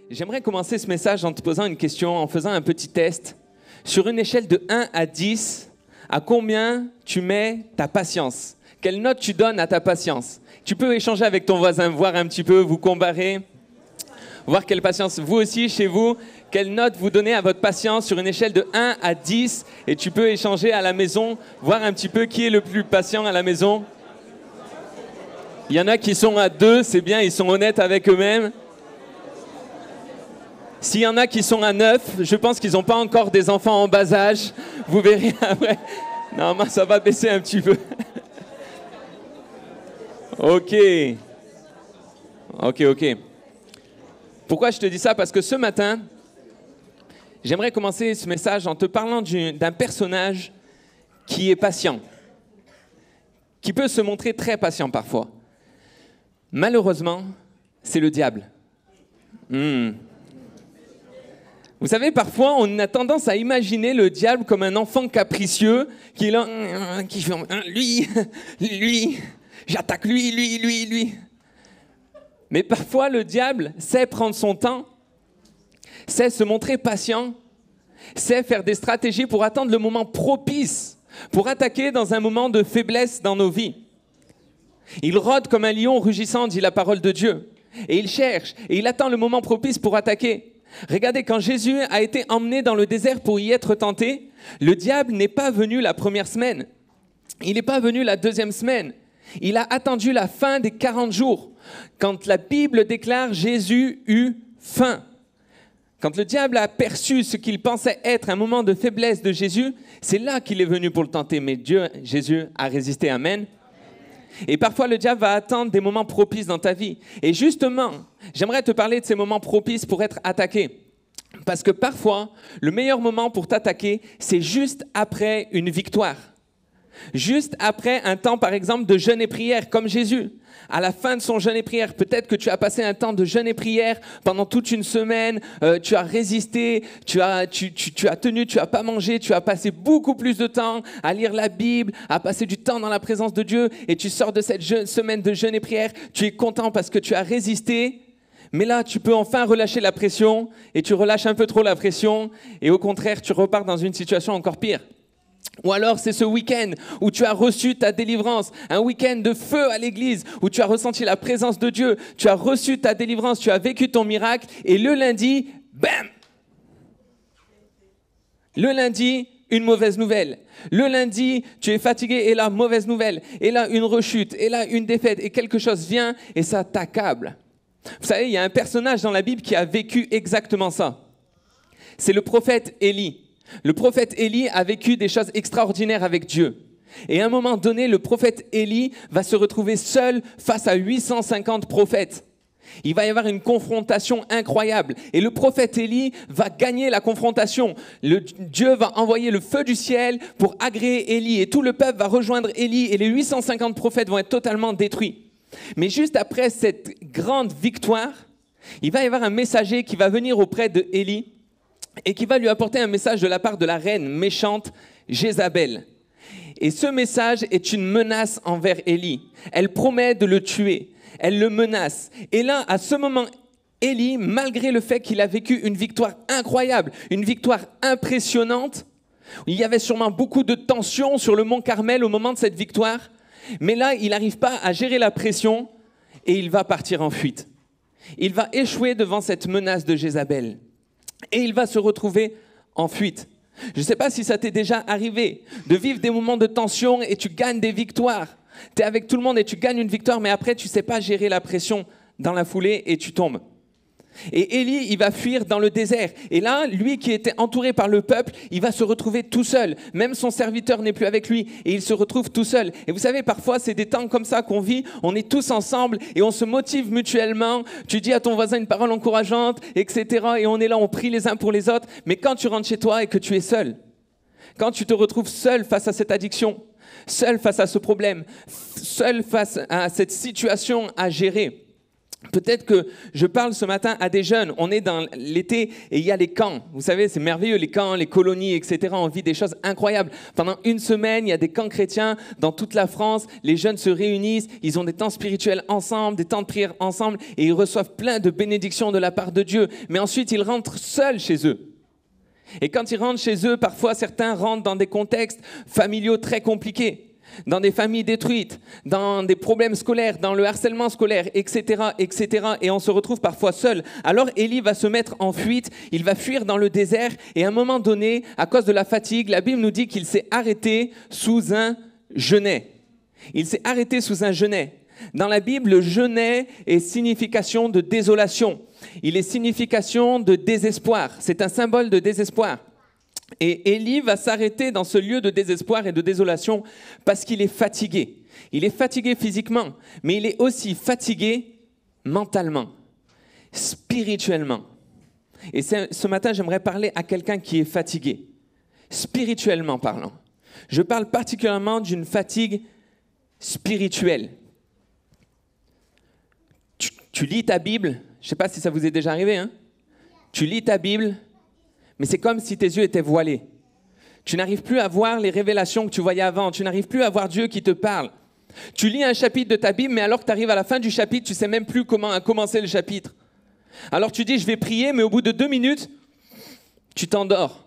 J'aimerais commencer ce message en te posant une question, en faisant un petit test. Sur une échelle de 1 à 10, à combien tu mets ta patience? Quelle note tu donnes à ta patience? Tu peux échanger avec ton voisin, voir un petit peu, vous comparer, voir quelle patience, vous aussi, chez vous, quelle note vous donnez à votre patience sur une échelle de 1 à 10. Et tu peux échanger à la maison, voir un petit peu qui est le plus patient à la maison. Il y en a qui sont à 2, c'est bien, ils sont honnêtes avec eux-mêmes. S'il y en a qui sont à 9, je pense qu'ils n'ont pas encore des enfants en bas âge. Vous verrez après. Normalement, ça va baisser un petit peu. Ok. Pourquoi je te dis ça? Parce que ce matin, j'aimerais commencer ce message en te parlant d'un personnage qui est patient, qui peut se montrer très patient parfois. Malheureusement, c'est le diable. Vous savez, parfois, on a tendance à imaginer le diable comme un enfant capricieux qui est là, qui fait lui, j'attaque lui. Mais parfois, le diable sait prendre son temps, sait se montrer patient, sait faire des stratégies pour attendre le moment propice, pour attaquer dans un moment de faiblesse dans nos vies. Il rôde comme un lion rugissant, dit la parole de Dieu. Et il cherche, et il attend le moment propice pour attaquer. Regardez, quand Jésus a été emmené dans le désert pour y être tenté, le diable n'est pas venu la première semaine. Il n'est pas venu la deuxième semaine. Il a attendu la fin des 40 jours. Quand la Bible déclare Jésus eut faim. Quand le diable a aperçu ce qu'il pensait être un moment de faiblesse de Jésus, c'est là qu'il est venu pour le tenter. Mais Jésus a résisté. Amen. Et parfois, le diable va attendre des moments propices dans ta vie. Et justement, j'aimerais te parler de ces moments propices pour être attaqué. Parce que parfois, le meilleur moment pour t'attaquer, c'est juste après une victoire. Juste après un temps, par exemple, de jeûne et prière, comme Jésus. À la fin de son jeûne et prière, peut-être que tu as passé un temps de jeûne et prière pendant toute une semaine, tu as résisté, tu as tenu, tu n'as pas mangé, tu as passé beaucoup plus de temps à lire la Bible, à passer du temps dans la présence de Dieu, et tu sors de cette semaine de jeûne et prière, tu es content parce que tu as résisté, mais là, tu peux enfin relâcher la pression, et tu relâches un peu trop la pression, et au contraire, tu repars dans une situation encore pire. Ou alors c'est ce week-end où tu as reçu ta délivrance, un week-end de feu à l'église, où tu as ressenti la présence de Dieu, tu as reçu ta délivrance, tu as vécu ton miracle, et le lundi, bam! Le lundi, une mauvaise nouvelle. Le lundi, tu es fatigué, et là, mauvaise nouvelle. Et là, une rechute, et là, une défaite, et quelque chose vient, et ça t'accable. Vous savez, il y a un personnage dans la Bible qui a vécu exactement ça. C'est le prophète Élie. Le prophète Élie a vécu des choses extraordinaires avec Dieu. Et à un moment donné, le prophète Élie va se retrouver seul face à 850 prophètes. Il va y avoir une confrontation incroyable. Et le prophète Élie va gagner la confrontation. Dieu va envoyer le feu du ciel pour agréer Élie. Et tout le peuple va rejoindre Élie. Et les 850 prophètes vont être totalement détruits. Mais juste après cette grande victoire, il va y avoir un messager qui va venir auprès de Élie et qui va lui apporter un message de la part de la reine méchante Jézabel. Et ce message est une menace envers Élie. Elle promet de le tuer. Elle le menace. Et là, à ce moment, Élie, malgré le fait qu'il a vécu une victoire incroyable, une victoire impressionnante, il y avait sûrement beaucoup de tension sur le mont Carmel au moment de cette victoire, mais là, il n'arrive pas à gérer la pression et il va partir en fuite. Il va échouer devant cette menace de Jézabel. Et il va se retrouver en fuite. Je ne sais pas si ça t'est déjà arrivé de vivre des moments de tension et tu gagnes des victoires. Tu es avec tout le monde et tu gagnes une victoire, mais après tu ne sais pas gérer la pression dans la foulée et tu tombes. Et Élie, il va fuir dans le désert. Et là, lui qui était entouré par le peuple, il va se retrouver tout seul. Même son serviteur n'est plus avec lui et il se retrouve tout seul. Et vous savez, parfois, c'est des temps comme ça qu'on vit. On est tous ensemble et on se motive mutuellement. Tu dis à ton voisin une parole encourageante, etc. Et on est là, on prie les uns pour les autres. Mais quand tu rentres chez toi et que tu es seul, quand tu te retrouves seul face à cette addiction, seul face à ce problème, seul face à cette situation à gérer, Peut-être que je parle ce matin à des jeunes. On est dans l'été et il y a les camps. Vous savez, c'est merveilleux, les camps, les colonies, etc. On vit des choses incroyables. Pendant une semaine, il y a des camps chrétiens dans toute la France. Les jeunes se réunissent, ils ont des temps spirituels ensemble, des temps de prière ensemble et ils reçoivent plein de bénédictions de la part de Dieu. Mais ensuite, ils rentrent seuls chez eux. Et quand ils rentrent chez eux, parfois certains rentrent dans des contextes familiaux très compliqués. Dans des familles détruites, dans des problèmes scolaires, dans le harcèlement scolaire, etc., etc. Et on se retrouve parfois seul. Alors Élie va se mettre en fuite, il va fuir dans le désert et à un moment donné, à cause de la fatigue, la Bible nous dit qu'il s'est arrêté sous un genêt. Il s'est arrêté sous un genêt. Dans la Bible, le genêt est signification de désolation. Il est signification de désespoir. C'est un symbole de désespoir. Et Élie va s'arrêter dans ce lieu de désespoir et de désolation parce qu'il est fatigué. Il est fatigué physiquement, mais il est aussi fatigué mentalement, spirituellement. Et ce matin, j'aimerais parler à quelqu'un qui est fatigué, spirituellement parlant. Je parle particulièrement d'une fatigue spirituelle. Tu lis ta Bible, je ne sais pas si ça vous est déjà arrivé, hein? Tu lis ta Bible, mais c'est comme si tes yeux étaient voilés. Tu n'arrives plus à voir les révélations que tu voyais avant. Tu n'arrives plus à voir Dieu qui te parle. Tu lis un chapitre de ta Bible, mais alors que tu arrives à la fin du chapitre, tu ne sais même plus comment a commencé le chapitre. Alors tu dis, je vais prier, mais au bout de 2 minutes, tu t'endors.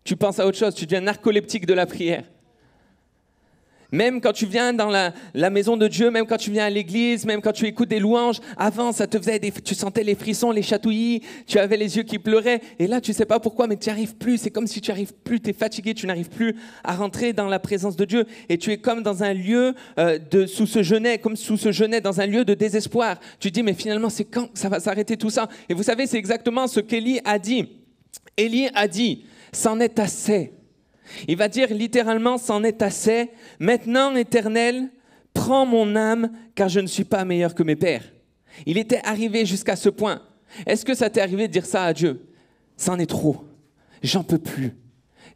Tu penses à autre chose, tu deviens narcoleptique de la prière. Même quand tu viens dans la maison de Dieu, même quand tu viens à l'église, même quand tu écoutes des louanges, avant, ça te faisait tu sentais les frissons, les chatouillis, tu avais les yeux qui pleuraient. Et là, tu ne sais pas pourquoi, mais tu n'y arrives plus. C'est comme si tu n'y arrives plus, tu es fatigué, tu n'arrives plus à rentrer dans la présence de Dieu. Et tu es comme dans un lieu sous ce genêt, dans un lieu de désespoir. Tu te dis, mais finalement, c'est quand ça va s'arrêter tout ça? Et vous savez, c'est exactement ce qu'Élie a dit. Élie a dit, c'en est assez. Il va dire littéralement, c'en est assez. Maintenant, Éternel, prends mon âme, car je ne suis pas meilleur que mes pères. Il était arrivé jusqu'à ce point. Est-ce que ça t'est arrivé de dire ça à Dieu? C'en est trop. J'en peux plus.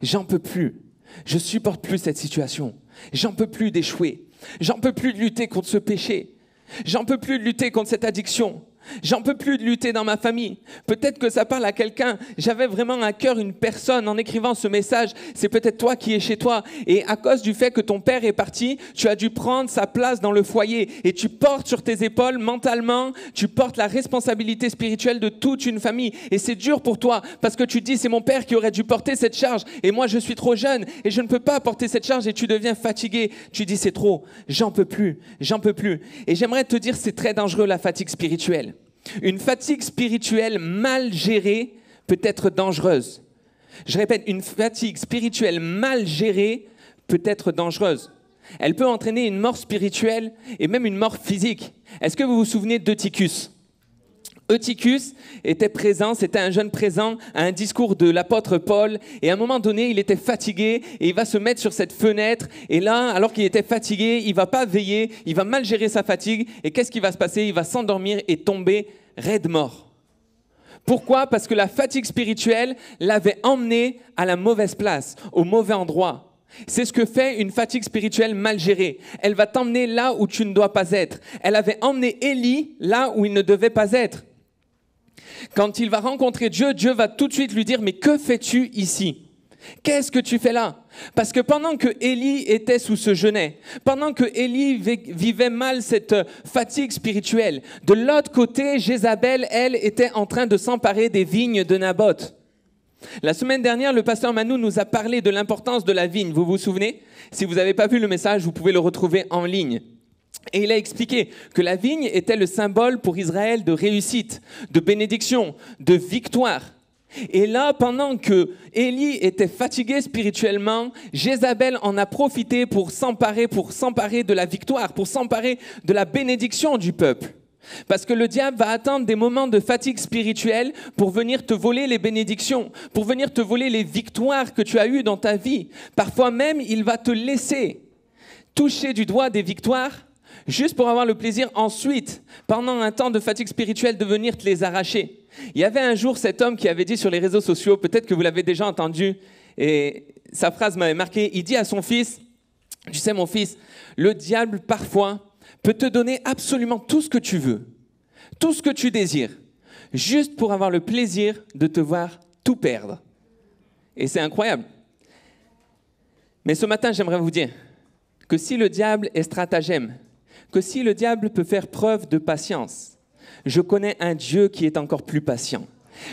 J'en peux plus. Je supporte plus cette situation. J'en peux plus d'échouer. J'en peux plus de lutter contre ce péché. J'en peux plus de lutter contre cette addiction. J'en peux plus de lutter dans ma famille. Peut-être que ça parle à quelqu'un. J'avais vraiment à cœur une personne en écrivant ce message. C'est peut-être toi qui es chez toi. Et à cause du fait que ton père est parti, tu as dû prendre sa place dans le foyer. Et tu portes sur tes épaules, mentalement, tu portes la responsabilité spirituelle de toute une famille. Et c'est dur pour toi parce que tu te dis, c'est mon père qui aurait dû porter cette charge. Et moi, je suis trop jeune et je ne peux pas porter cette charge. Et tu deviens fatigué. Tu dis, c'est trop. J'en peux plus. J'en peux plus. Et j'aimerais te dire, c'est très dangereux la fatigue spirituelle. Une fatigue spirituelle mal gérée peut être dangereuse. Je répète, une fatigue spirituelle mal gérée peut être dangereuse. Elle peut entraîner une mort spirituelle et même une mort physique. Est-ce que vous vous souvenez d'Eutychus ? Eutychus était présent, c'était un jeune présent à un discours de l'apôtre Paul et à un moment donné, il était fatigué et il va se mettre sur cette fenêtre et là, alors qu'il était fatigué, il va pas veiller, il va mal gérer sa fatigue et qu'est-ce qui va se passer? Il va s'endormir et tomber raide mort. Pourquoi? Parce que la fatigue spirituelle l'avait emmené à la mauvaise place, au mauvais endroit. C'est ce que fait une fatigue spirituelle mal gérée. Elle va t'emmener là où tu ne dois pas être. Elle avait emmené Élie là où il ne devait pas être. Quand il va rencontrer Dieu, Dieu va tout de suite lui dire « Mais que fais-tu ici ? Qu'est-ce que tu fais là ?» Parce que pendant que Élie était sous ce genêt, pendant que Élie vivait mal cette fatigue spirituelle, de l'autre côté, Jézabel, elle, était en train de s'emparer des vignes de Naboth. La semaine dernière, le pasteur Manu nous a parlé de l'importance de la vigne. Vous vous souvenez? Si vous n'avez pas vu le message, vous pouvez le retrouver en ligne. Et il a expliqué que la vigne était le symbole pour Israël de réussite, de bénédiction, de victoire. Et là, pendant que Élie était fatigué spirituellement, Jézabel en a profité pour s'emparer de la victoire, pour s'emparer de la bénédiction du peuple. Parce que le diable va attendre des moments de fatigue spirituelle pour venir te voler les bénédictions, pour venir te voler les victoires que tu as eues dans ta vie. Parfois même, il va te laisser toucher du doigt des victoires juste pour avoir le plaisir ensuite, pendant un temps de fatigue spirituelle, de venir te les arracher. Il y avait un jour cet homme qui avait dit sur les réseaux sociaux, peut-être que vous l'avez déjà entendu, et sa phrase m'avait marqué, il dit à son fils, « Tu sais mon fils, le diable parfois peut te donner absolument tout ce que tu veux. tout ce que tu désires, juste pour avoir le plaisir de te voir tout perdre. Et c'est incroyable. Mais ce matin, j'aimerais vous dire que si le diable est stratagème, que si le diable peut faire preuve de patience, je connais un Dieu qui est encore plus patient.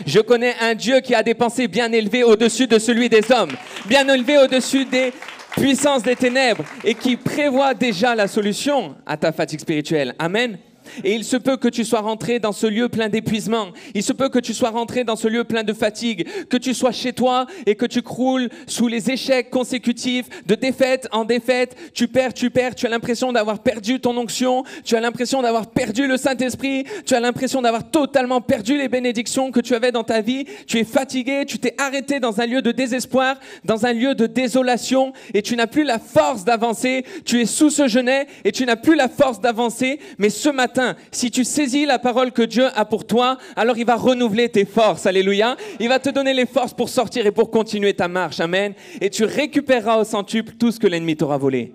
Je connais un Dieu qui a des pensées bien élevées au-dessus de celui des hommes, bien élevées au-dessus des puissances des ténèbres et qui prévoit déjà la solution à ta fatigue spirituelle. Amen. Et il se peut que tu sois rentré dans ce lieu plein d'épuisement. Il se peut que tu sois rentré dans ce lieu plein de fatigue, que tu sois chez toi et que tu croules sous les échecs consécutifs de défaite en défaite. Tu perds, tu as l'impression d'avoir perdu ton onction, tu as l'impression d'avoir perdu le Saint-Esprit, tu as l'impression d'avoir totalement perdu les bénédictions que tu avais dans ta vie. Tu es fatigué, tu t'es arrêté dans un lieu de désespoir, dans un lieu de désolation et tu n'as plus la force d'avancer. Tu es sous ce genêt et tu n'as plus la force d'avancer. Mais ce matin, si tu saisis la parole que Dieu a pour toi, alors il va renouveler tes forces. Alléluia. Il va te donner les forces pour sortir et pour continuer ta marche. Amen. Et tu récupéreras au centuple tout ce que l'ennemi t'aura volé.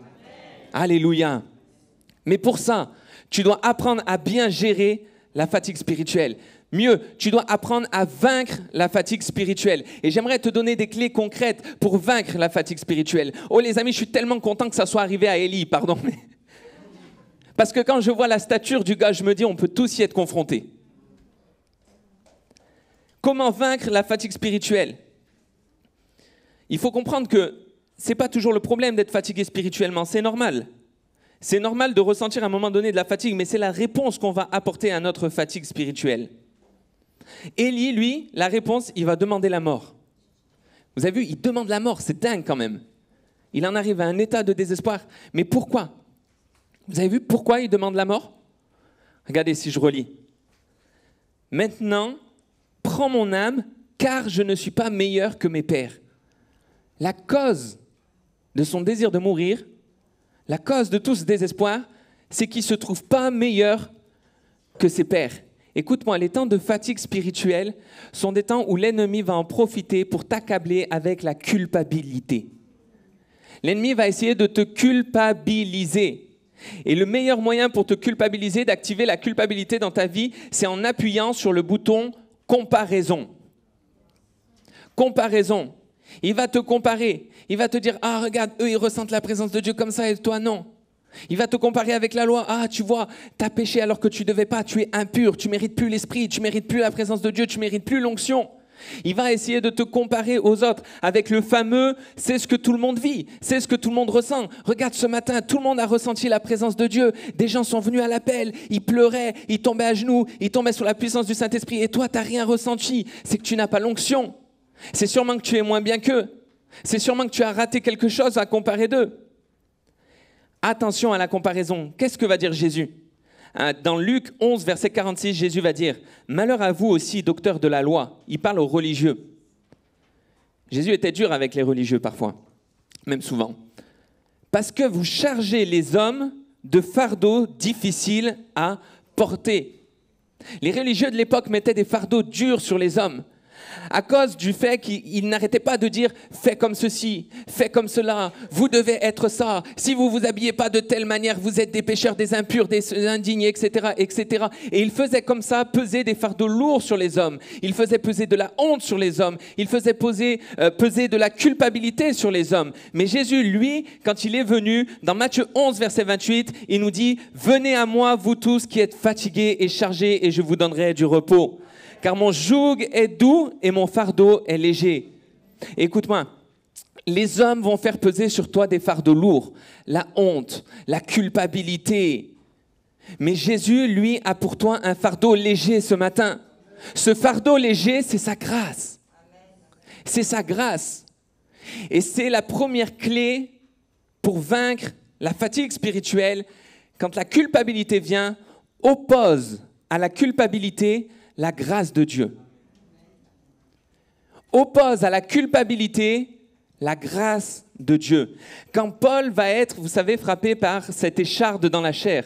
Amen. Alléluia. Mais pour ça, tu dois apprendre à bien gérer la fatigue spirituelle. Mieux, tu dois apprendre à vaincre la fatigue spirituelle. Et j'aimerais te donner des clés concrètes pour vaincre la fatigue spirituelle. Oh les amis, je suis tellement content que ça soit arrivé à Élie, pardon. Parce que quand je vois la stature du gars, je me dis, on peut tous y être confrontés. Comment vaincre la fatigue spirituelle? Il faut comprendre que ce n'est pas toujours le problème d'être fatigué spirituellement, c'est normal. C'est normal de ressentir à un moment donné de la fatigue, mais c'est la réponse qu'on va apporter à notre fatigue spirituelle. Élie, lui, la réponse, il va demander la mort. Vous avez vu, il demande la mort, c'est dingue quand même. Il en arrive à un état de désespoir. Mais pourquoi? Vous avez vu pourquoi il demande la mort? Regardez si je relis. Maintenant, prends mon âme, car je ne suis pas meilleur que mes pères. La cause de son désir de mourir, la cause de tout ce désespoir, c'est qu'il ne se trouve pas meilleur que ses pères. Écoute-moi, les temps de fatigue spirituelle sont des temps où l'ennemi va en profiter pour t'accabler avec la culpabilité. L'ennemi va essayer de te culpabiliser. Et le meilleur moyen pour te culpabiliser, d'activer la culpabilité dans ta vie, c'est en appuyant sur le bouton comparaison. Comparaison. Il va te comparer. Il va te dire, ah regarde, eux ils ressentent la présence de Dieu comme ça et toi non. Il va te comparer avec la loi. Ah tu vois, tu as péché alors que tu ne devais pas, tu es impur, tu ne mérites plus l'esprit, tu ne mérites plus la présence de Dieu, tu ne mérites plus l'onction. Il va essayer de te comparer aux autres avec le fameux « c'est ce que tout le monde vit, c'est ce que tout le monde ressent ». Regarde ce matin, tout le monde a ressenti la présence de Dieu. Des gens sont venus à l'appel, ils pleuraient, ils tombaient à genoux, ils tombaient sous la puissance du Saint-Esprit. Et toi, tu n'as rien ressenti. C'est que tu n'as pas l'onction. C'est sûrement que tu es moins bien qu'eux. C'est sûrement que tu as raté quelque chose à comparer d'eux. Attention à la comparaison. Qu'est-ce que va dire Jésus ? Dans Luc 11, verset 46, Jésus va dire « Malheur à vous aussi, docteurs de la loi ». Il parle aux religieux. Jésus était dur avec les religieux parfois, même souvent. « Parce que vous chargez les hommes de fardeaux difficiles à porter ». Les religieux de l'époque mettaient des fardeaux durs sur les hommes à cause du fait qu'ils n'arrêtaient pas de dire « fais comme ceci, fais comme cela, vous devez être ça, si vous ne vous habillez pas de telle manière, vous êtes des pécheurs, des impurs, des indignes, etc. etc. » Et ils faisaient comme ça peser des fardeaux lourds sur les hommes, ils faisaient peser de la honte sur les hommes, ils faisaient peser de la culpabilité sur les hommes. Mais Jésus, lui, quand il est venu, dans Matthieu 11, verset 28, il nous dit « Venez à moi, vous tous qui êtes fatigués et chargés, et je vous donnerai du repos. » Car mon joug est doux et mon fardeau est léger. Écoute-moi, les hommes vont faire peser sur toi des fardeaux lourds, la honte, la culpabilité. Mais Jésus, lui, a pour toi un fardeau léger ce matin. Ce fardeau léger, c'est sa grâce. C'est sa grâce. Et c'est la première clé pour vaincre la fatigue spirituelle. Quand la culpabilité vient, oppose à la culpabilité la grâce de Dieu. Oppose à la culpabilité la grâce de Dieu. Quand Paul va être, vous savez, frappé par cette écharde dans la chair,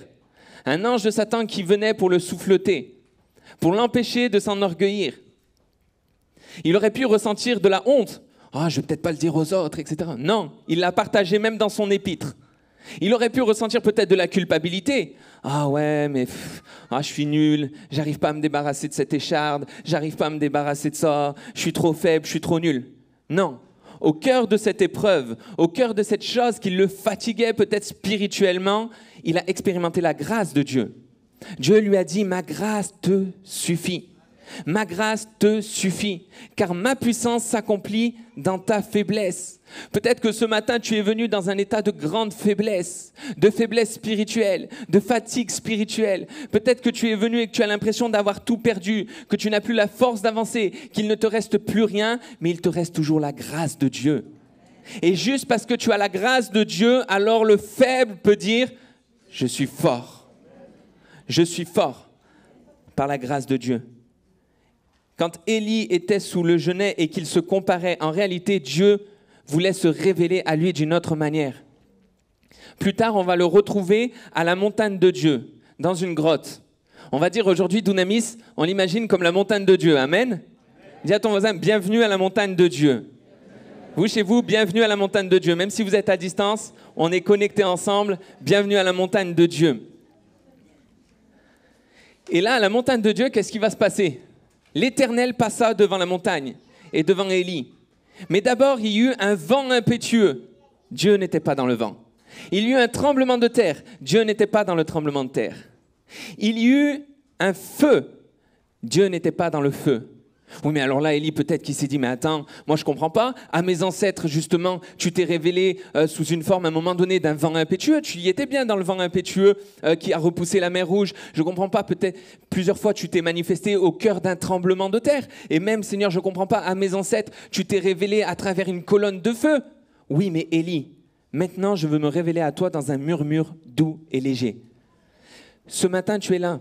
un ange de Satan qui venait pour le souffleter, pour l'empêcher de s'enorgueillir. Il aurait pu ressentir de la honte. « Ah, je ne vais peut-être pas le dire aux autres, etc. » Non, il l'a partagé même dans son épître. Il aurait pu ressentir peut-être de la culpabilité. Ah ouais, mais je suis nul, j'arrive pas à me débarrasser de cette écharde, j'arrive pas à me débarrasser de ça, je suis trop faible, je suis trop nul. Non, au cœur de cette épreuve, au cœur de cette chose qui le fatiguait peut-être spirituellement, il a expérimenté la grâce de Dieu. Dieu lui a dit, ma grâce te suffit. Ma grâce te suffit, car ma puissance s'accomplit dans ta faiblesse. Peut-être que ce matin, tu es venu dans un état de grande faiblesse spirituelle, de fatigue spirituelle. Peut-être que tu es venu et que tu as l'impression d'avoir tout perdu, que tu n'as plus la force d'avancer, qu'il ne te reste plus rien, mais il te reste toujours la grâce de Dieu. Et juste parce que tu as la grâce de Dieu, alors le faible peut dire, je suis fort. Je suis fort par la grâce de Dieu. Quand Élie était sous le genêt et qu'il se comparait, en réalité, Dieu voulait se révéler à lui d'une autre manière. Plus tard, on va le retrouver à la montagne de Dieu, dans une grotte. On va dire aujourd'hui, Dunamis, on l'imagine comme la montagne de Dieu. Amen. Dis à ton voisin, bienvenue à la montagne de Dieu. Vous, chez vous, bienvenue à la montagne de Dieu. Même si vous êtes à distance, on est connectés ensemble. Bienvenue à la montagne de Dieu. Et là, à la montagne de Dieu, qu'est-ce qui va se passer ? L'Éternel passa devant la montagne et devant Élie. Mais d'abord, il y eut un vent impétueux. Dieu n'était pas dans le vent. Il y eut un tremblement de terre. Dieu n'était pas dans le tremblement de terre. Il y eut un feu. Dieu n'était pas dans le feu. Oui, mais alors là, Élie, peut-être qu'il s'est dit, mais attends, moi je comprends pas. À mes ancêtres, justement, tu t'es révélé sous une forme, à un moment donné, d'un vent impétueux. Tu y étais bien dans le vent impétueux qui a repoussé la mer Rouge. Je comprends pas, peut-être plusieurs fois, tu t'es manifesté au cœur d'un tremblement de terre. Et même, Seigneur, je comprends pas, à mes ancêtres, tu t'es révélé à travers une colonne de feu. Oui, mais Élie, maintenant, je veux me révéler à toi dans un murmure doux et léger. Ce matin, tu es là.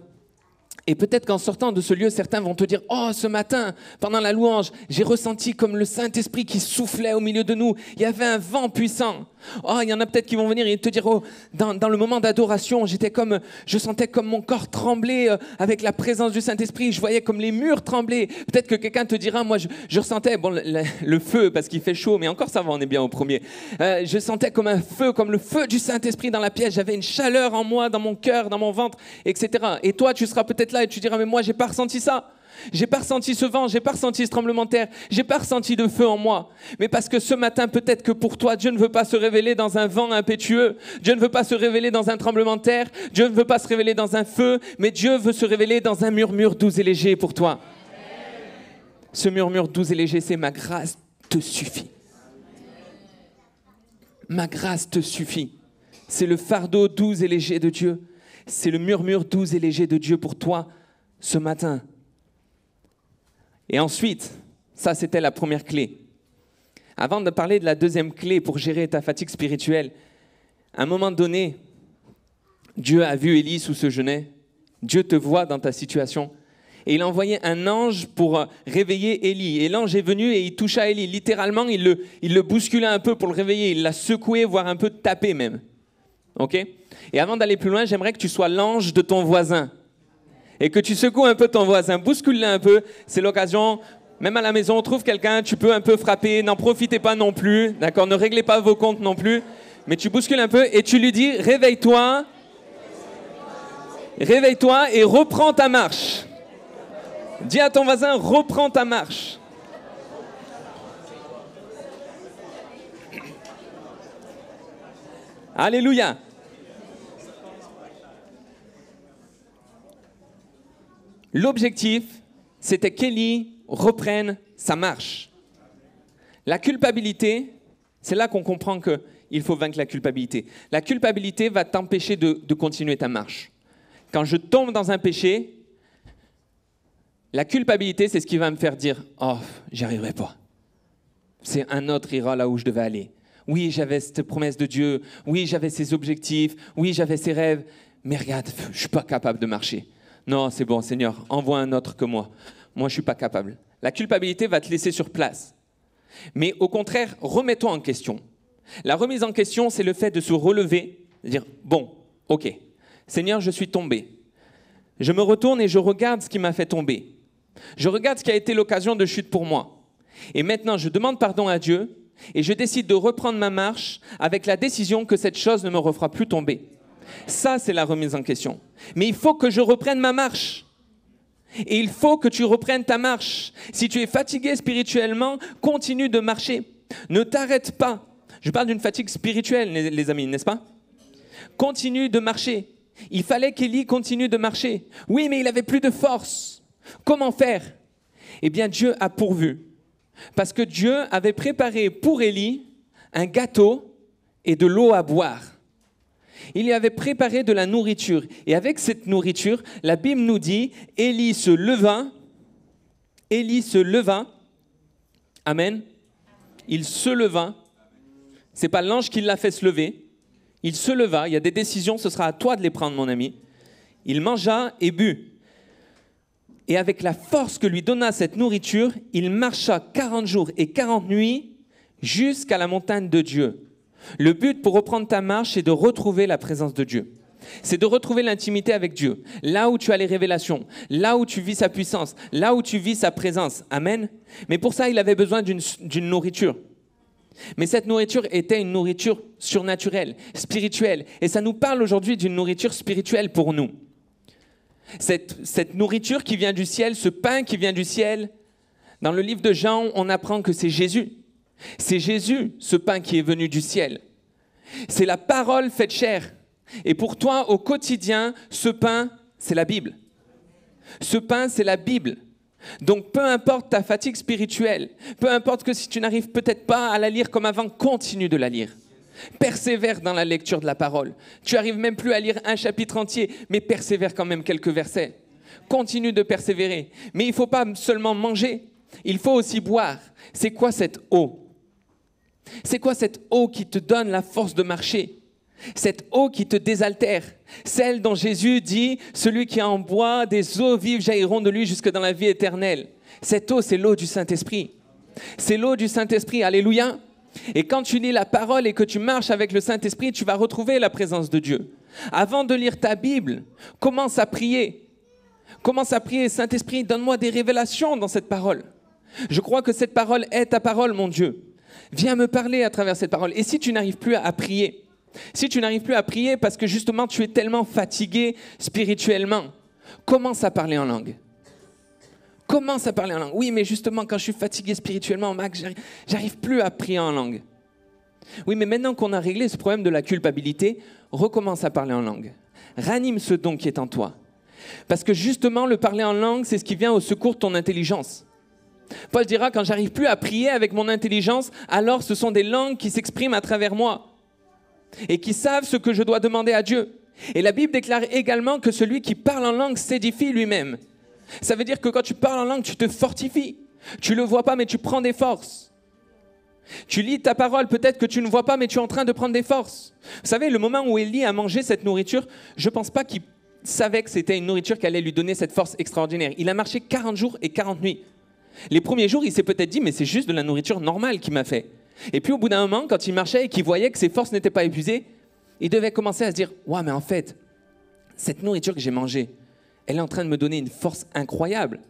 Et peut-être qu'en sortant de ce lieu, certains vont te dire « Oh, ce matin, pendant la louange, j'ai ressenti comme le Saint-Esprit qui soufflait au milieu de nous. Il y avait un vent puissant. » Oh, il y en a peut-être qui vont venir et te dire « Oh, dans le moment d'adoration, je sentais comme mon corps trembler avec la présence du Saint-Esprit. Je voyais comme les murs trembler. » Peut-être que quelqu'un te dira « Moi, je ressentais le feu parce qu'il fait chaud, mais encore ça va, on est bien au premier. Je sentais comme un feu, comme le feu du Saint-Esprit dans la pièce. J'avais une chaleur en moi, dans mon cœur, dans mon ventre, etc. » Et toi, tu seras peut-être là et tu diras, mais moi, j'ai pas ressenti ça. J'ai pas ressenti ce vent, j'ai pas ressenti ce tremblement de terre, j'ai pas ressenti de feu en moi. Mais parce que ce matin, peut-être que pour toi, Dieu ne veut pas se révéler dans un vent impétueux. Dieu ne veut pas se révéler dans un tremblement de terre. Dieu ne veut pas se révéler dans un feu. Mais Dieu veut se révéler dans un murmure doux et léger pour toi. Ce murmure doux et léger, c'est ma grâce te suffit. Ma grâce te suffit. C'est le fardeau doux et léger de Dieu. C'est le murmure doux et léger de Dieu pour toi ce matin. Et ensuite, ça c'était la première clé. Avant de parler de la deuxième clé pour gérer ta fatigue spirituelle, à un moment donné, Dieu a vu Élie sous ce genêt. Dieu te voit dans ta situation. Et il a envoyé un ange pour réveiller Élie. Et l'ange est venu et il toucha Élie. Littéralement, il le bousculait un peu pour le réveiller. Il l'a secoué, voire un peu tapé même. Ok ? Et avant d'aller plus loin, j'aimerais que tu sois l'ange de ton voisin. Et que tu secoues un peu ton voisin, bouscule-le un peu. C'est l'occasion, même à la maison, trouve quelqu'un, tu peux un peu frapper, n'en profitez pas non plus, d'accord ? Ne réglez pas vos comptes non plus. Mais tu bouscules un peu et tu lui dis, réveille-toi et reprends ta marche. Dis à ton voisin, reprends ta marche. Alléluia. L'objectif, c'était qu'Élie reprenne sa marche. La culpabilité, c'est là qu'on comprend qu'il faut vaincre la culpabilité. La culpabilité va t'empêcher de continuer ta marche. Quand je tombe dans un péché, la culpabilité, c'est ce qui va me faire dire « Oh, j'y arriverai pas. C'est un autre ira là où je devais aller. Oui, j'avais cette promesse de Dieu. Oui, j'avais ces objectifs. Oui, j'avais ces rêves. Mais regarde, je suis pas capable de marcher. Non, c'est bon, Seigneur, envoie un autre que moi. Moi, je suis pas capable. » La culpabilité va te laisser sur place. Mais au contraire, remets-toi en question. La remise en question, c'est le fait de se relever, de dire « Bon, ok, Seigneur, je suis tombé. Je me retourne et je regarde ce qui m'a fait tomber. Je regarde ce qui a été l'occasion de chute pour moi. Et maintenant, je demande pardon à Dieu et je décide de reprendre ma marche avec la décision que cette chose ne me refera plus tomber. Ça, c'est la remise en question. Mais il faut que je reprenne ma marche. Et il faut que tu reprennes ta marche. Si tu es fatigué spirituellement, continue de marcher. Ne t'arrête pas. Je parle d'une fatigue spirituelle, les amis, n'est-ce pas? Continue de marcher. Il fallait qu'Élie continue de marcher. Oui, mais il n'avait plus de force. Comment faire? Eh bien, Dieu a pourvu. Parce que Dieu avait préparé pour Élie un gâteau et de l'eau à boire. Il lui avait préparé de la nourriture. Et avec cette nourriture, la Bible nous dit, Élie se leva. Amen. Il se leva. Ce n'est pas l'ange qui l'a fait se lever. Il se leva. Il y a des décisions, ce sera à toi de les prendre, mon ami. Il mangea et but. Et avec la force que lui donna cette nourriture, il marcha 40 jours et 40 nuits jusqu'à la montagne de Dieu. Le but pour reprendre ta marche, c'est de retrouver la présence de Dieu. C'est de retrouver l'intimité avec Dieu. Là où tu as les révélations, là où tu vis sa puissance, là où tu vis sa présence. Amen. Mais pour ça, il avait besoin d'une nourriture. Mais cette nourriture était une nourriture surnaturelle, spirituelle. Et ça nous parle aujourd'hui d'une nourriture spirituelle pour nous. Cette nourriture qui vient du ciel, ce pain qui vient du ciel, dans le livre de Jean, on apprend que c'est Jésus. C'est Jésus, ce pain qui est venu du ciel. C'est la parole faite chair. Et pour toi, au quotidien, ce pain, c'est la Bible. Ce pain, c'est la Bible. Donc, peu importe ta fatigue spirituelle, peu importe que si tu n'arrives peut-être pas à la lire comme avant, continue de la lire. Persévère dans la lecture de la parole. Tu n'arrives même plus à lire un chapitre entier, mais persévère quand même quelques versets. Continue de persévérer. Mais il ne faut pas seulement manger, il faut aussi boire. C'est quoi cette eau? C'est quoi cette eau qui te donne la force de marcher? Cette eau qui te désaltère, celle dont Jésus dit « Celui qui en boit, des eaux vives jailliront de lui jusque dans la vie éternelle ». Cette eau, c'est l'eau du Saint-Esprit. C'est l'eau du Saint-Esprit, alléluia. Et quand tu lis la parole et que tu marches avec le Saint-Esprit, tu vas retrouver la présence de Dieu. Avant de lire ta Bible, commence à prier. Commence à prier, Saint-Esprit, donne-moi des révélations dans cette parole. Je crois que cette parole est ta parole, mon Dieu. Viens me parler à travers cette parole. Et si tu n'arrives plus à prier, si tu n'arrives plus à prier parce que justement tu es tellement fatigué spirituellement, commence à parler en langue. Commence à parler en langue. Oui, mais justement, quand je suis fatigué spirituellement, Max, j'arrive plus à prier en langue. Oui, mais maintenant qu'on a réglé ce problème de la culpabilité, recommence à parler en langue. Ranime ce don qui est en toi. Parce que justement, le parler en langue, c'est ce qui vient au secours de ton intelligence. Paul dira, quand j'arrive plus à prier avec mon intelligence, alors ce sont des langues qui s'expriment à travers moi et qui savent ce que je dois demander à Dieu. Et la Bible déclare également que celui qui parle en langue s'édifie lui-même. Ça veut dire que quand tu parles en langue, tu te fortifies. Tu ne le vois pas, mais tu prends des forces. Tu lis ta parole, peut-être que tu ne vois pas, mais tu es en train de prendre des forces. Vous savez, le moment où Élie a mangé cette nourriture, je ne pense pas qu'il savait que c'était une nourriture qui allait lui donner cette force extraordinaire. Il a marché 40 jours et 40 nuits. Les premiers jours, il s'est peut-être dit, mais c'est juste de la nourriture normale qu'il m'a fait. Et puis au bout d'un moment, quand il marchait et qu'il voyait que ses forces n'étaient pas épuisées, il devait commencer à se dire, ouais, mais en fait, cette nourriture que j'ai mangée, elle est en train de me donner une force incroyable.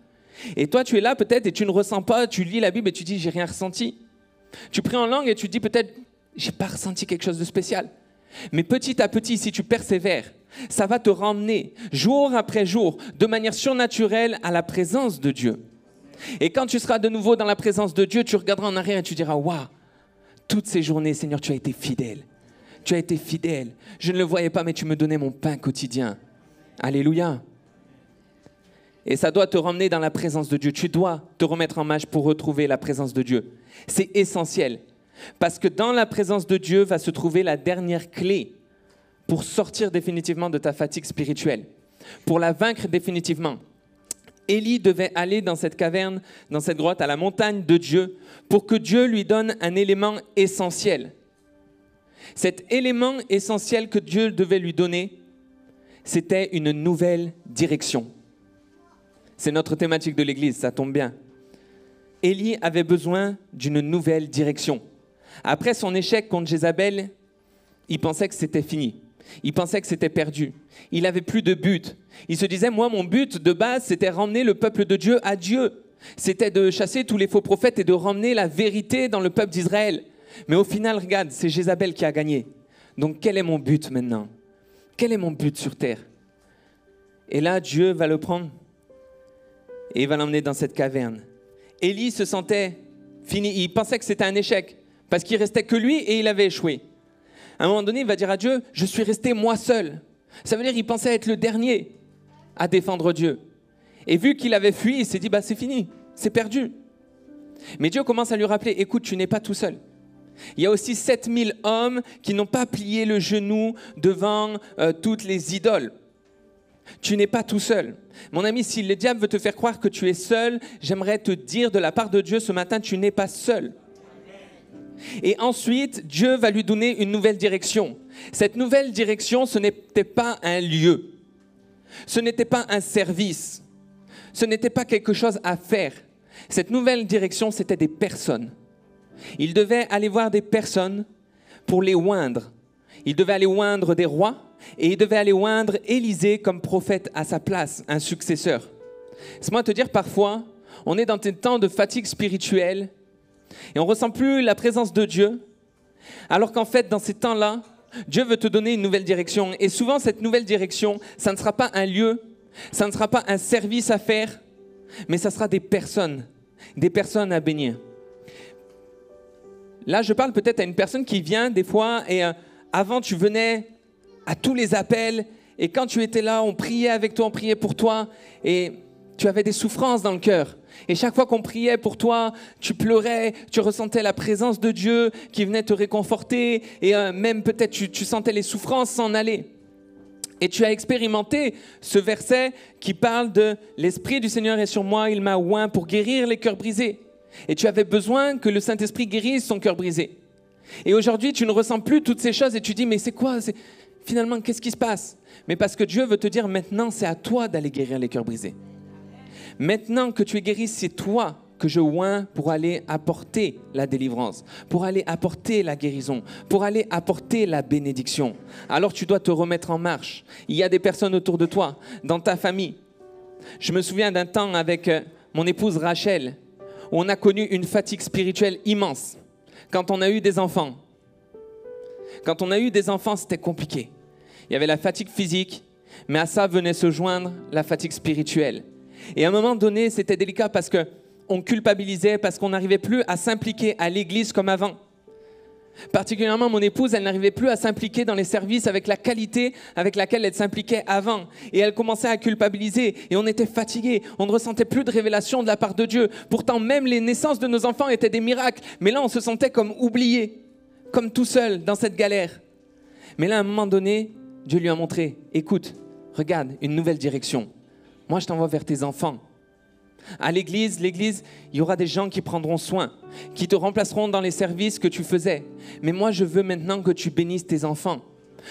Et toi, tu es là peut-être et tu ne ressens pas, tu lis la Bible et tu dis, j'ai rien ressenti. Tu pries en langue et tu dis peut-être, j'ai pas ressenti quelque chose de spécial. Mais petit à petit, si tu persévères, ça va te ramener jour après jour, de manière surnaturelle, à la présence de Dieu. Et quand tu seras de nouveau dans la présence de Dieu, tu regarderas en arrière et tu diras, waouh, toutes ces journées, Seigneur, tu as été fidèle. Tu as été fidèle. Je ne le voyais pas, mais tu me donnais mon pain quotidien. Alléluia. Et ça doit te ramener dans la présence de Dieu. Tu dois te remettre en marche pour retrouver la présence de Dieu. C'est essentiel. Parce que dans la présence de Dieu va se trouver la dernière clé pour sortir définitivement de ta fatigue spirituelle, pour la vaincre définitivement. Élie devait aller dans cette caverne, dans cette grotte, à la montagne de Dieu, pour que Dieu lui donne un élément essentiel. Cet élément essentiel que Dieu devait lui donner, c'était une nouvelle direction. C'est notre thématique de l'Église, ça tombe bien. Élie avait besoin d'une nouvelle direction. Après son échec contre Jézabel, il pensait que c'était fini. Il pensait que c'était perdu. Il n'avait plus de but. Il se disait, moi, mon but de base, c'était ramener le peuple de Dieu à Dieu. C'était de chasser tous les faux prophètes et de ramener la vérité dans le peuple d'Israël. Mais au final, regarde, c'est Jézabel qui a gagné. Donc quel est mon but maintenant? Quel est mon but sur terre? Et là, Dieu va le prendre et il va l'emmener dans cette caverne. Élie se sentait fini. Il pensait que c'était un échec parce qu'il restait que lui et il avait échoué. À un moment donné, il va dire à Dieu, je suis resté moi seul. Ça veut dire qu'il pensait être le dernier à défendre Dieu. Et vu qu'il avait fui, il s'est dit, c'est fini, c'est perdu. Mais Dieu commence à lui rappeler, écoute, tu n'es pas tout seul. Il y a aussi 7000 hommes qui n'ont pas plié le genou devant toutes les idoles. Tu n'es pas tout seul. Mon ami, si le diable veut te faire croire que tu es seul, j'aimerais te dire de la part de Dieu ce matin, tu n'es pas seul. Et ensuite, Dieu va lui donner une nouvelle direction. Cette nouvelle direction, ce n'était pas un lieu. Ce n'était pas un service. Ce n'était pas quelque chose à faire. Cette nouvelle direction, c'était des personnes. Il devait aller voir des personnes pour les oindre. Il devait aller oindre des rois et il devait aller oindre Élisée comme prophète à sa place, un successeur. Laisse-moi te dire, parfois, on est dans des temps de fatigue spirituelle et on ne ressent plus la présence de Dieu, alors qu'en fait, dans ces temps-là, Dieu veut te donner une nouvelle direction. Et souvent, cette nouvelle direction, ça ne sera pas un lieu, ça ne sera pas un service à faire, mais ça sera des personnes à bénir. Là, je parle peut-être à une personne qui vient des fois et avant, tu venais à tous les appels et quand tu étais là, on priait avec toi, on priait pour toi et tu avais des souffrances dans le cœur. Et chaque fois qu'on priait pour toi, tu pleurais, tu ressentais la présence de Dieu qui venait te réconforter et même peut-être tu sentais les souffrances s'en aller. Et tu as expérimenté ce verset qui parle de « L'Esprit du Seigneur est sur moi, il m'a oint pour guérir les cœurs brisés ». Et tu avais besoin que le Saint-Esprit guérisse son cœur brisé. Et aujourd'hui, tu ne ressens plus toutes ces choses et tu dis « Mais c'est quoi ? Finalement, qu'est-ce qui se passe ?» Mais parce que Dieu veut te dire maintenant, c'est à toi d'aller guérir les cœurs brisés. Maintenant que tu es guéri, c'est toi que je oins pour aller apporter la délivrance, pour aller apporter la guérison, pour aller apporter la bénédiction. Alors tu dois te remettre en marche. Il y a des personnes autour de toi, dans ta famille. Je me souviens d'un temps avec mon épouse Rachel, où on a connu une fatigue spirituelle immense. Quand on a eu des enfants. Quand on a eu des enfants, c'était compliqué. Il y avait la fatigue physique, mais à ça venait se joindre la fatigue spirituelle. Et à un moment donné, c'était délicat parce qu'on culpabilisait, parce qu'on n'arrivait plus à s'impliquer à l'église comme avant. Particulièrement, mon épouse, elle n'arrivait plus à s'impliquer dans les services avec la qualité avec laquelle elle s'impliquait avant. Et elle commençait à culpabiliser et on était fatigués. On ne ressentait plus de révélation de la part de Dieu. Pourtant, même les naissances de nos enfants étaient des miracles. Mais là, on se sentait comme oubliés, comme tout seul dans cette galère. Mais là, à un moment donné, Dieu lui a montré, écoute, regarde, une nouvelle direction. Moi, je t'envoie vers tes enfants. À l'église, il y aura des gens qui prendront soin, qui te remplaceront dans les services que tu faisais. Mais moi, je veux maintenant que tu bénisses tes enfants.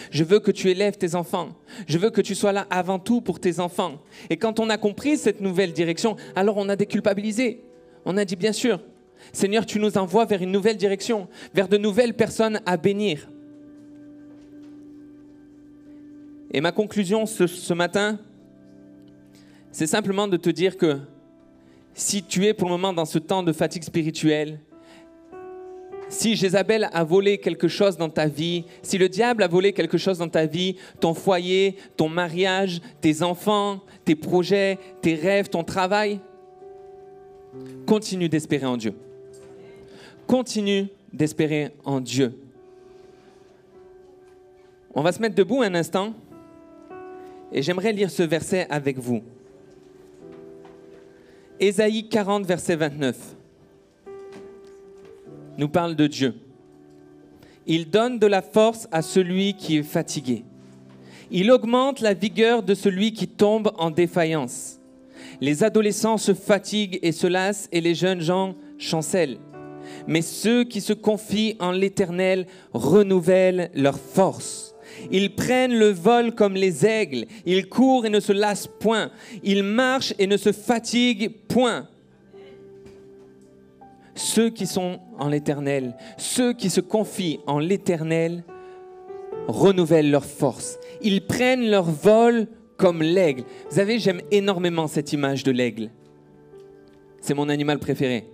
Je veux que tu élèves tes enfants. Je veux que tu sois là avant tout pour tes enfants. Et quand on a compris cette nouvelle direction, alors on a déculpabilisé. On a dit, bien sûr, Seigneur, tu nous envoies vers une nouvelle direction, vers de nouvelles personnes à bénir. Et ma conclusion ce matin, c'est simplement de te dire que si tu es pour le moment dans ce temps de fatigue spirituelle, si Jézabel a volé quelque chose dans ta vie, si le diable a volé quelque chose dans ta vie, ton foyer, ton mariage, tes enfants, tes projets, tes rêves, ton travail, continue d'espérer en Dieu. Continue d'espérer en Dieu. On va se mettre debout un instant et j'aimerais lire ce verset avec vous. Ésaïe 40, verset 29, nous parle de Dieu. Il donne de la force à celui qui est fatigué. Il augmente la vigueur de celui qui tombe en défaillance. Les adolescents se fatiguent et se lassent et les jeunes gens chancellent. Mais ceux qui se confient en l'Éternel renouvellent leur force. Ils prennent le vol comme les aigles. Ils courent et ne se lassent point. Ils marchent et ne se fatiguent point. Ceux qui sont en l'Éternel, ceux qui se confient en l'Éternel, renouvellent leur force. Ils prennent leur vol comme l'aigle. Vous savez, j'aime énormément cette image de l'aigle. C'est mon animal préféré.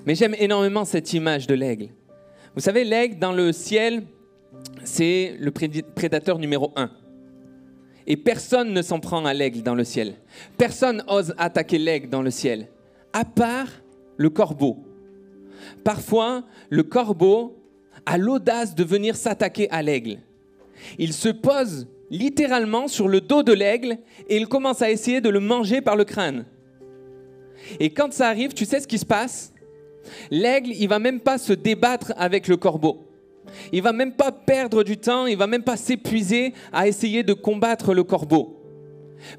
Mais j'aime énormément cette image de l'aigle. Vous savez, l'aigle dans le ciel, c'est le prédateur numéro 1. Et personne ne s'en prend à l'aigle dans le ciel. Personne ose attaquer l'aigle dans le ciel, à part le corbeau. Parfois, le corbeau a l'audace de venir s'attaquer à l'aigle. Il se pose littéralement sur le dos de l'aigle et il commence à essayer de le manger par le crâne. Et quand ça arrive, tu sais ce qui se passe? L'aigle, il ne va même pas se débattre avec le corbeau. Il ne va même pas perdre du temps, il ne va même pas s'épuiser à essayer de combattre le corbeau.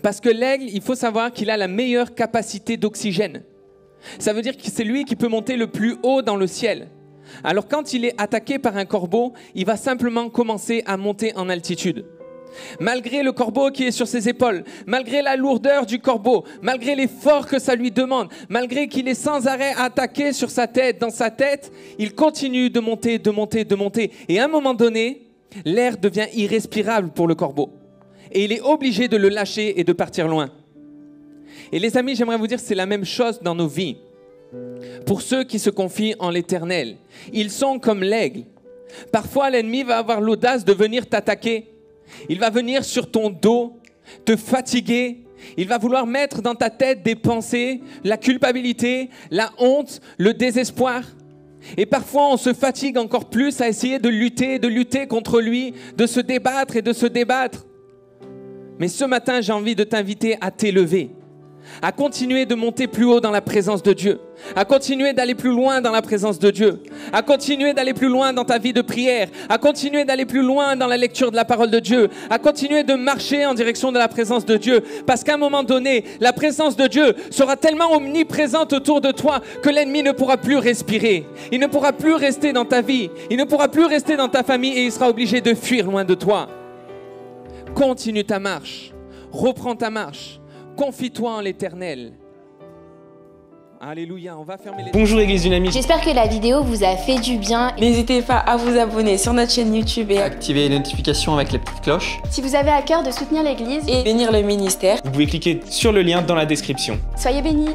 Parce que l'aigle, il faut savoir qu'il a la meilleure capacité d'oxygène. Ça veut dire que c'est lui qui peut monter le plus haut dans le ciel. Alors quand il est attaqué par un corbeau, il va simplement commencer à monter en altitude. Malgré le corbeau qui est sur ses épaules, malgré la lourdeur du corbeau, malgré l'effort que ça lui demande, malgré qu'il est sans arrêt attaqué sur sa tête, dans sa tête, il continue de monter, de monter, de monter. Et à un moment donné, l'air devient irrespirable pour le corbeau. Et il est obligé de le lâcher et de partir loin. Et les amis, j'aimerais vous dire que c'est la même chose dans nos vies. Pour ceux qui se confient en l'Éternel, ils sont comme l'aigle. Parfois, l'ennemi va avoir l'audace de venir t'attaquer. Il va venir sur ton dos, te fatiguer. Il va vouloir mettre dans ta tête des pensées, la culpabilité, la honte, le désespoir. Et parfois, on se fatigue encore plus à essayer de lutter contre lui, de se débattre et de se débattre. Mais ce matin, j'ai envie de t'inviter à t'élever, à continuer de monter plus haut dans la présence de Dieu, à continuer d'aller plus loin dans la présence de Dieu, à continuer d'aller plus loin dans ta vie de prière, à continuer d'aller plus loin dans la lecture de la parole de Dieu, à continuer de marcher en direction de la présence de Dieu, parce qu'à un moment donné, la présence de Dieu sera tellement omniprésente autour de toi que l'ennemi ne pourra plus respirer, il ne pourra plus rester dans ta vie, il ne pourra plus rester dans ta famille et il sera obligé de fuir loin de toi. Continue ta marche, reprends ta marche. Confie-toi en l'Éternel. Alléluia, on va fermer les... Bonjour Église Dynamique. J'espère que la vidéo vous a fait du bien. N'hésitez pas à vous abonner sur notre chaîne YouTube et activer les notifications avec la petite cloche. Si vous avez à cœur de soutenir l'Église et bénir le ministère, vous pouvez cliquer sur le lien dans la description. Soyez bénis.